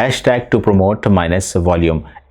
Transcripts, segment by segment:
#to-promote-volume।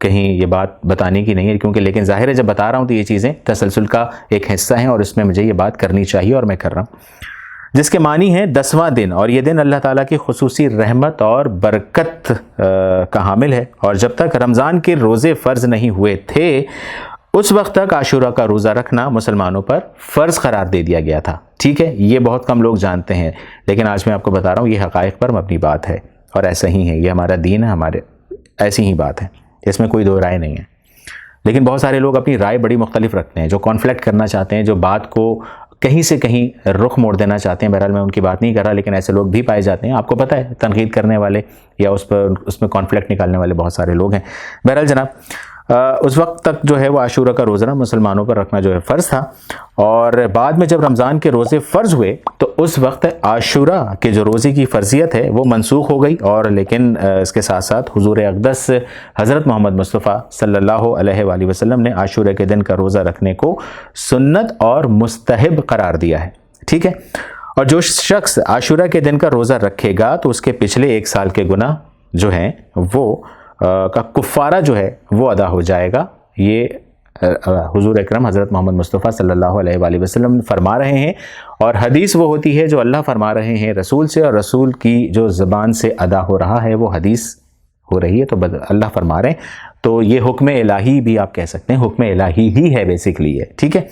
کہیں یہ بات بتانے کی نہیں ہے کیونکہ، لیکن ظاہر ہے جب بتا رہا ہوں تو یہ چیزیں تسلسل کا ایک حصہ ہیں اور اس میں مجھے یہ بات کرنی چاہیے اور میں کر رہا ہوں، جس کے معنی ہے 10واں دن، اور یہ دن اللہ تعالیٰ کی خصوصی رحمت اور برکت کا حامل ہے، اور جب تک رمضان کے روزے فرض نہیں ہوئے تھے اس وقت تک عاشورہ کا روزہ رکھنا مسلمانوں پر فرض قرار دے دیا گیا تھا۔ ٹھیک ہے، یہ بہت کم لوگ جانتے ہیں، لیکن آج میں آپ کو بتا رہا ہوں یہ حقائق پر مبنی بات ہے اور ایسا ہی ہے، یہ ہمارا دین ہے، ہمارے ایسی ہی بات ہے، اس میں کوئی دو رائے نہیں ہے۔ لیکن بہت سارے لوگ اپنی رائے بڑی مختلف رکھتے ہیں، جو کانفلیکٹ کرنا چاہتے ہیں، جو بات کو کہیں سے کہیں رخ موڑ دینا چاہتے ہیں۔ بہرحال میں ان کی بات نہیں کر رہا، لیکن ایسے لوگ بھی پائے جاتے ہیں، آپ کو پتہ ہے، تنقید کرنے والے یا اس میں کانفلیکٹ نکالنے والے بہت سارے لوگ ہیں۔ بہرحال جناب، اس وقت تک جو ہے وہ عاشورہ کا روزہ مسلمانوں پر رکھنا جو ہے فرض تھا، اور بعد میں جب رمضان کے روزے فرض ہوئے تو اس وقت عاشورہ کے جو روزے کی فرضیت ہے وہ منسوخ ہو گئی، اور لیکن اس کے ساتھ ساتھ حضور اقدس حضرت محمد مصطفیٰ صلی اللہ علیہ وآلہ وسلم نے عاشورہ کے دن کا روزہ رکھنے کو سنت اور مستحب قرار دیا ہے۔ ٹھیک ہے، اور جو شخص عاشورہ کے دن کا روزہ رکھے گا تو اس کے پچھلے 1 سال کے گناہ جو ہیں وہ کا کفارہ جو ہے وہ ادا ہو جائے گا۔ یہ حضور اکرم حضرت محمد مصطفیٰ صلی اللہ علیہ وآلہ وسلم فرما رہے ہیں، اور حدیث وہ ہوتی ہے جو اللہ فرما رہے ہیں رسول سے، اور رسول کی جو زبان سے ادا ہو رہا ہے وہ حدیث ہو رہی ہے، تو اللہ فرما رہے ہیں، تو یہ حکم الہی بھی آپ کہہ سکتے ہیں، حکم الہی ہی ہے بیسیکلی ہے۔ ٹھیک ہے،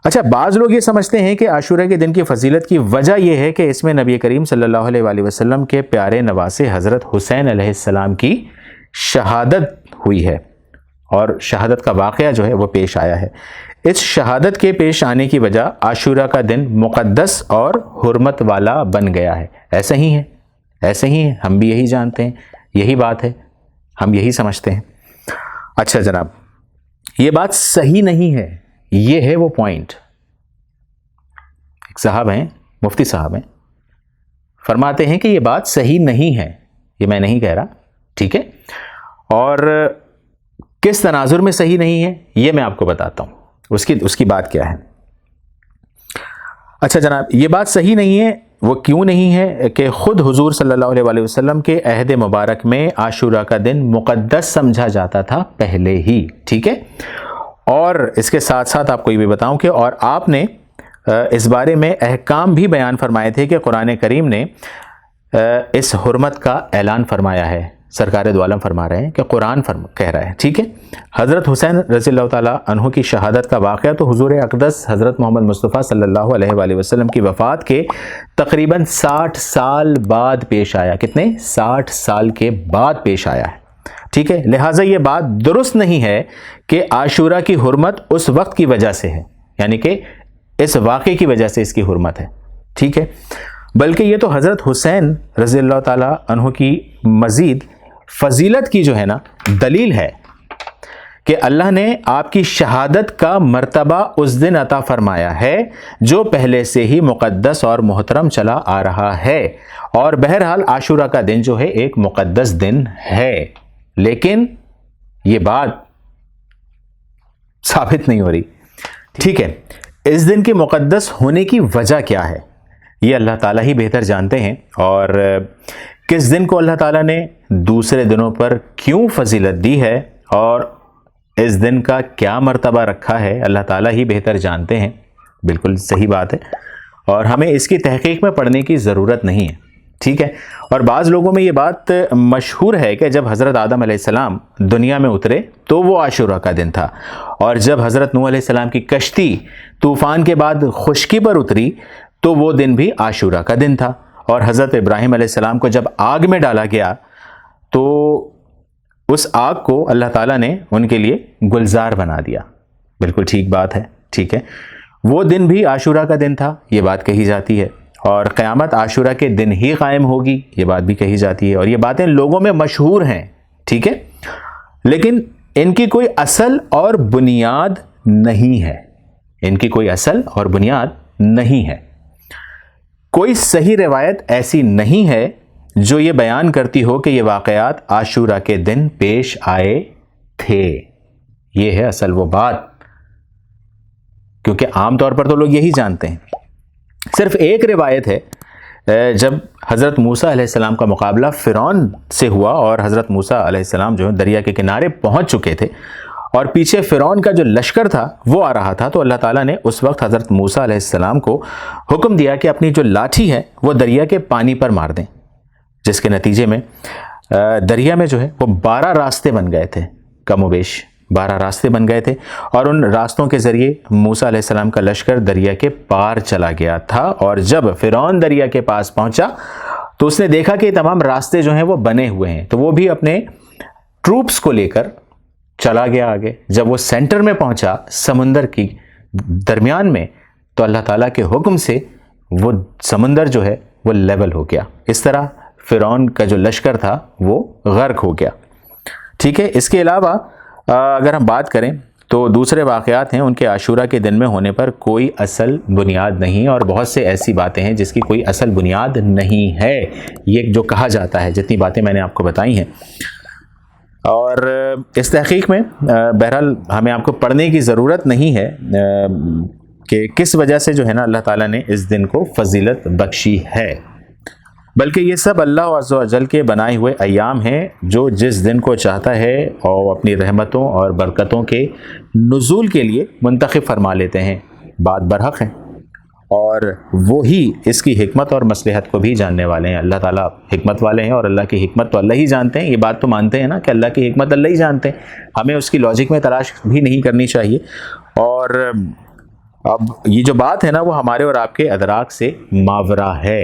اچھا، بعض لوگ یہ سمجھتے ہیں کہ عاشورہ کے دن کی فضیلت کی وجہ یہ ہے کہ اس میں نبی کریم صلی اللہ علیہ وآلہ وسلم کے پیارے نواسے حضرت حسین علیہ السلام کی شہادت ہوئی ہے، اور شہادت کا واقعہ جو ہے وہ پیش آیا ہے۔ اس شہادت کے پیش آنے کی وجہ عاشورہ کا دن مقدس اور حرمت والا بن گیا ہے۔ ایسا ہی ہے، ایسے ہی ہے، ہم بھی یہی جانتے ہیں، یہی بات ہے، ہم یہی سمجھتے ہیں۔ اچھا جناب، یہ بات صحیح نہیں ہے، یہ ہے وہ پوائنٹ۔ ایک صاحب ہیں، مفتی صاحب ہیں، فرماتے ہیں کہ یہ بات صحیح نہیں ہے، یہ میں نہیں کہہ رہا، ٹھیک ہے، اور کس تناظر میں صحیح نہیں ہے یہ میں آپ کو بتاتا ہوں، اس کی بات کیا ہے۔ اچھا جناب، یہ بات صحیح نہیں ہے، وہ کیوں نہیں ہے کہ خود حضور صلی اللہ علیہ وآلہ وسلم کے عہد مبارک میں عاشورہ کا دن مقدس سمجھا جاتا تھا پہلے ہی، ٹھیک ہے، اور اس کے ساتھ ساتھ آپ کو یہ بھی بتاؤں کہ اور آپ نے اس بارے میں احکام بھی بیان فرمائے تھے کہ قرآن کریم نے اس حرمت کا اعلان فرمایا ہے۔ سرکار دو عالم فرما رہے ہیں کہ قرآن کہہ رہا ہے، ٹھیک ہے۔ حضرت حسین رضی اللہ تعالیٰ عنہ کی شہادت کا واقعہ تو حضور اقدس حضرت محمد مصطفیٰ صلی اللہ علیہ وآلہ وسلم کی وفات کے تقریباً 60 سال بعد پیش آیا۔ کتنے؟ 60 سال کے بعد پیش آیا ہے، ٹھیک ہے۔ لہٰذا یہ بات درست نہیں ہے کہ عاشورہ کی حرمت اس وقت کی وجہ سے ہے، یعنی کہ اس واقعے کی وجہ سے اس کی حرمت ہے، ٹھیک ہے، بلکہ یہ تو حضرت حسین رضی اللہ تعالیٰ عنہ کی مزید فضیلت کی جو ہے نا دلیل ہے کہ اللہ نے آپ کی شہادت کا مرتبہ اس دن عطا فرمایا ہے جو پہلے سے ہی مقدس اور محترم چلا آ رہا ہے، اور بہرحال عاشورہ کا دن جو ہے ایک مقدس دن ہے، لیکن یہ بات ثابت نہیں ہو رہی، ٹھیک ہے۔ اس دن کے مقدس ہونے کی وجہ کیا ہے یہ اللہ تعالیٰ ہی بہتر جانتے ہیں، اور کس دن کو اللہ تعالیٰ نے دوسرے دنوں پر کیوں فضیلت دی ہے اور اس دن کا کیا مرتبہ رکھا ہے اللہ تعالیٰ ہی بہتر جانتے ہیں۔ بالکل صحیح بات ہے، اور ہمیں اس کی تحقیق میں پڑھنے کی ضرورت نہیں ہے، ٹھیک ہے۔ اور بعض لوگوں میں یہ بات مشہور ہے کہ جب حضرت آدم علیہ السلام دنیا میں اترے تو وہ عاشورہ کا دن تھا، اور جب حضرت نوح علیہ السلام کی کشتی طوفان کے بعد خشکی پر اتری تو وہ دن بھی عاشورہ کا دن تھا، اور حضرت ابراہیم علیہ السلام کو جب آگ میں ڈالا گیا تو اس آگ کو اللہ تعالیٰ نے ان کے لیے گلزار بنا دیا۔ بالکل ٹھیک بات ہے، ٹھیک ہے، وہ دن بھی عاشورہ کا دن تھا، یہ بات کہی جاتی ہے، اور قیامت عاشورہ کے دن ہی قائم ہوگی، یہ بات بھی کہی جاتی ہے، اور یہ باتیں لوگوں میں مشہور ہیں، ٹھیک ہے، لیکن ان کی کوئی اصل اور بنیاد نہیں ہے، ان کی کوئی اصل اور بنیاد نہیں ہے۔ کوئی صحیح روایت ایسی نہیں ہے جو یہ بیان کرتی ہو کہ یہ واقعات عاشورہ کے دن پیش آئے تھے، یہ ہے اصل وہ بات، کیونکہ عام طور پر تو لوگ یہی جانتے ہیں۔ صرف ایک روایت ہے جب حضرت موسیٰ علیہ السلام کا مقابلہ فرعون سے ہوا اور حضرت موسیٰ علیہ السلام جو دریا کے کنارے پہنچ چکے تھے اور پیچھے فرعون کا جو لشکر تھا وہ آ رہا تھا، تو اللہ تعالیٰ نے اس وقت حضرت موسیٰ علیہ السلام کو حکم دیا کہ اپنی جو لاٹھی ہے وہ دریا کے پانی پر مار دیں، جس کے نتیجے میں دریا میں جو ہے وہ 12 راستے بن گئے تھے، کم و بیش 12 راستے بن گئے تھے، اور ان راستوں کے ذریعے موسیٰ علیہ السلام کا لشکر دریا کے پار چلا گیا تھا۔ اور جب فرعون دریا کے پاس پہنچا تو اس نے دیکھا کہ تمام راستے جو ہیں وہ بنے ہوئے ہیں، تو وہ بھی اپنے ٹروپس کو لے کر چلا گیا آگے۔ جب وہ سینٹر میں پہنچا سمندر کی درمیان میں، تو اللہ تعالیٰ کے حکم سے وہ سمندر جو ہے وہ لیول ہو گیا۔ اس طرح فرعون کا جو لشکر تھا وہ غرق ہو گیا۔ ٹھیک ہے، اس کے علاوہ اگر ہم بات کریں تو دوسرے واقعات ہیں، ان کے عاشورہ کے دن میں ہونے پر کوئی اصل بنیاد نہیں، اور بہت سے ایسی باتیں ہیں جس کی کوئی اصل بنیاد نہیں ہے، یہ جو کہا جاتا ہے، جتنی باتیں میں نے آپ کو بتائی ہیں۔ اور اس تحقیق میں بہرحال ہمیں آپ کو پڑھنے کی ضرورت نہیں ہے کہ کس وجہ سے جو ہے نا اللہ تعالیٰ نے اس دن کو فضیلت بخشی ہے، بلکہ یہ سب اللہ عز و جل کے بنائے ہوئے ایام ہیں جو جس دن کو چاہتا ہے اور اپنی رحمتوں اور برکتوں کے نزول کے لیے منتخب فرما لیتے ہیں۔ بات برحق ہے، اور وہی اس کی حکمت اور مصلحت کو بھی جاننے والے ہیں۔ اللہ تعالیٰ حکمت والے ہیں، اور اللہ کی حکمت تو اللہ ہی جانتے ہیں، یہ بات تو مانتے ہیں نا کہ اللہ کی حکمت اللہ ہی جانتے ہیں، ہمیں اس کی لاجک میں تلاش بھی نہیں کرنی چاہیے۔ اور اب یہ جو بات ہے نا وہ ہمارے اور آپ کے ادراک سے ماورا ہے،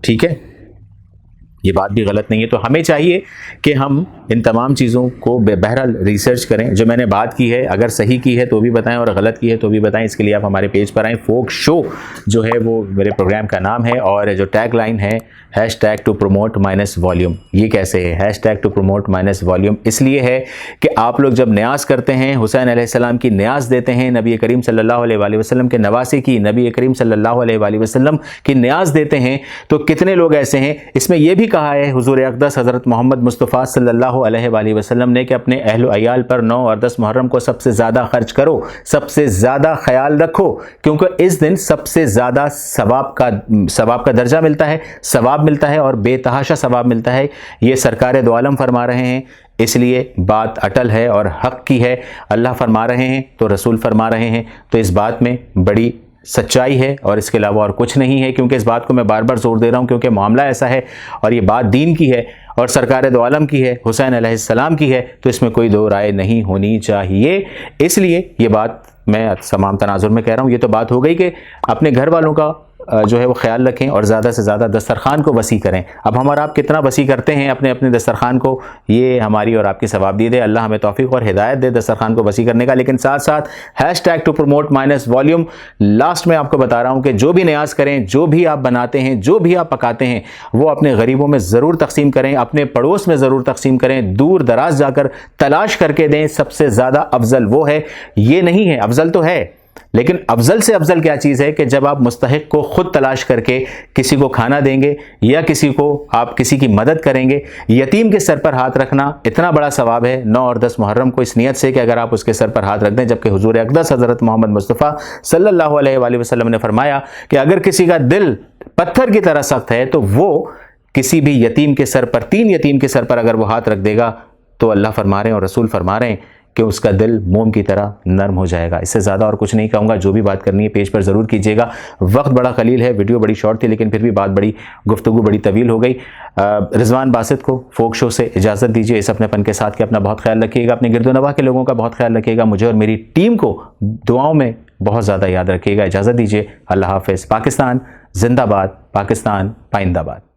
ٹھیک ہے، یہ بات بھی غلط نہیں ہے۔ تو ہمیں چاہیے کہ ہم ان تمام چیزوں کو بہرحال ریسرچ کریں، جو میں نے بات کی ہے اگر صحیح کی ہے تو بھی بتائیں اور غلط کی ہے تو بھی بتائیں۔ اس کے لیے آپ ہمارے پیج پر آئیں، فوک شو جو ہے وہ میرے پروگرام کا نام ہے، اور جو ٹیگ لائن ہے #to promote -volume۔ یہ کیسے ہے #to promote -volume؟ اس لیے ہے کہ آپ لوگ جب نیاز کرتے ہیں، حسین علیہ السلام کی نیاز دیتے ہیں، نبی کریم صلی اللہ علیہ وآلہ وسلم کے نواسے کی، نبی کریم صلی اللہ علیہ وآلہ وسلم کی نیاز دیتے ہیں، تو کتنے لوگ ایسے ہیں، اس میں یہ بھی کہا ہے حضور اقدس حضرت محمد مصطفیٰ صلی اللہ علیہ وآلہ وسلم نے کہ اپنے اہل و عیال پر 9 اور 10 محرم کو سب سے زیادہ خرچ کرو، سب سے زیادہ خیال رکھو، کیونکہ اس دن سب سے زیادہ ثواب کا درجہ ملتا ہے، ثواب ملتا ہے، اور بے تحاشا ثواب ملتا ہے۔ یہ سرکار دو عالم فرما رہے ہیں، اس لیے بات اٹل ہے اور حق کی ہے۔ اللہ فرما رہے ہیں تو رسول فرما رہے ہیں، تو اس بات میں بڑی سچائی ہے اور اس کے علاوہ اور کچھ نہیں ہے، کیونکہ اس بات کو میں بار بار زور دے رہا ہوں کیونکہ معاملہ ایسا ہے اور یہ بات دین کی ہے اور سرکار دو عالم کی ہے، حسین علیہ السلام کی ہے، تو اس میں کوئی دو رائے نہیں ہونی چاہیے۔ اس لیے یہ بات میں تمام تناظر میں کہہ رہا ہوں۔ یہ تو بات ہو گئی کہ اپنے گھر والوں کا جو ہے وہ خیال رکھیں اور زیادہ سے زیادہ دسترخوان کو وسیع کریں۔ اب ہم اور آپ کتنا وسیع کرتے ہیں اپنے اپنے دسترخوان کو، یہ ہماری اور آپ کی ثواب دے دے، اللہ ہمیں توفیق اور ہدایت دے دسترخوان کو وسیع کرنے کا۔ لیکن ساتھ ساتھ #to promote -volume لاسٹ میں آپ کو بتا رہا ہوں کہ جو بھی نیاز کریں، جو بھی آپ بناتے ہیں، جو بھی آپ پکاتے ہیں، وہ اپنے غریبوں میں ضرور تقسیم کریں، اپنے پڑوس میں ضرور تقسیم کریں، دور دراز جا کر تلاش کر کے دیں۔ سب سے زیادہ افضل وہ ہے، یہ نہیں ہے، افضل تو ہے، لیکن افضل سے افضل کیا چیز ہے کہ جب آپ مستحق کو خود تلاش کر کے کسی کو کھانا دیں گے یا کسی کی مدد کریں گے۔ یتیم کے سر پر ہاتھ رکھنا اتنا بڑا ثواب ہے 9 اور 10 محرم کو، اس نیت سے کہ اگر آپ اس کے سر پر ہاتھ رکھ دیں، جبکہ حضور اقدس حضرت محمد مصطفیٰ صلی اللہ علیہ وآلہ وسلم نے فرمایا کہ اگر کسی کا دل پتھر کی طرح سخت ہے تو وہ کسی بھی یتیم کے سر پر، 3 یتیم کے سر پر اگر وہ ہاتھ رکھ دے گا تو اللہ فرما رہے ہیں اور رسول فرما رہے ہیں کہ اس کا دل موم کی طرح نرم ہو جائے گا۔ اس سے زیادہ اور کچھ نہیں کہوں گا، جو بھی بات کرنی ہے پیج پر ضرور کیجیے گا۔ وقت بڑا قلیل ہے، ویڈیو بڑی شارٹ تھی لیکن پھر بھی گفتگو بڑی طویل ہو گئی۔ رضوان باسط کو فوک شو سے اجازت دیجیے، اس اپنے پن کے ساتھ کہ اپنا بہت خیال رکھیے گا، اپنے گرد و نواح کے لوگوں کا بہت خیال رکھیے گا، مجھے اور میری ٹیم کو دعاؤں میں بہت زیادہ یاد رکھیے گا۔ اجازت دیجیے، اللہ حافظ۔ پاکستان زندہ باد، پاکستان پائندہ باد۔